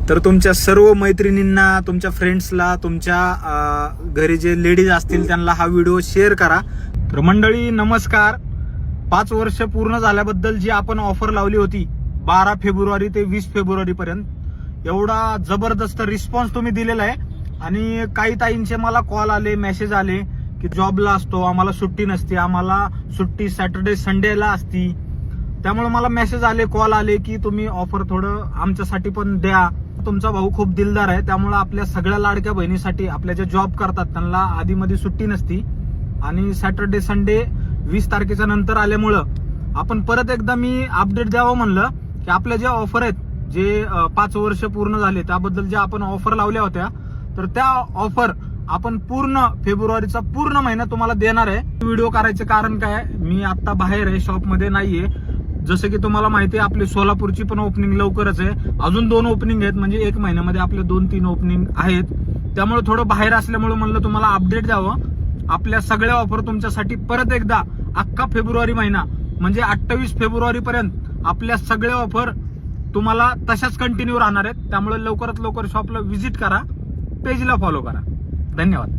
तर तुमच्या सर्व मैत्रिणींना, तुमच्या फ्रेंड्सला, तुमच्या घरी जे लेडीज असतील त्यांना हा व्हिडिओ शेअर करा. तर मंडळी नमस्कार. 5 वर्ष पूर्ण झाल्याबद्दल जी आपण ऑफर लावली होती 12 फेब्रुवारी ते 20 फेब्रुवारी पर्यंत, एवढा जबरदस्त रिस्पॉन्स तुम्ही दिलेला आहे. आणि काही ताईंचे मला कॉल आले, मेसेज आले की जॉबला असतो, आम्हाला सुट्टी नसते, आम्हाला सुट्टी सॅटर्डे संडेला असती. त्यामुळे मला मेसेज आले, कॉल आले की तुम्ही ऑफर थोडं आमच्यासाठी पण द्या. तुमचा भाऊ खूप दिलदार आहे, त्यामुळे आपल्या सगळ्या लाडक्या बहिणीसाठी, आपल्या ज्या जॉब करतात त्यांना आधीमध्ये सुट्टी नसती आणि सॅटर्डे संडे 20 तारखेच्या नंतर आल्यामुळं आपण परत एकदा मी अपडेट द्यावं म्हणलं की आपल्या ज्या ऑफर आहेत, जे 5 वर्ष पूर्ण झाले त्याबद्दल ज्या आपण ऑफर लावल्या होत्या, तर त्या ऑफर आपण पूर्ण फेब्रुवारीचा पूर्ण महिना तुम्हाला देणार आहे. व्हिडिओ करायचे कारण काय, मी आता बाहेर आहे, शॉपमध्ये नाहीये. जसं की तुम्हाला माहिती आहे आपली सोलापूरची पण ओपनिंग लवकरच आहे, अजून 2 ओपनिंग आहेत, म्हणजे 1 महिन्यामध्ये आपले 2-3 ओपनिंग आहेत. त्यामुळे थोडं बाहेर असल्यामुळे म्हणलं तुम्हाला अपडेट द्यावं. आपल्या सगळ्या ऑफर तुमच्यासाठी परत एकदा अख्खा फेब्रुवारी महिना म्हणजे 28 फेब्रुवारी पर्यंत आपल्या सगळ्या ऑफर तुम्हाला तशाच कंटिन्यू राहणार आहेत. त्यामुळे लवकरात लवकर शॉपला व्हिजिट करा, पेजला फॉलो करा. धन्यवाद.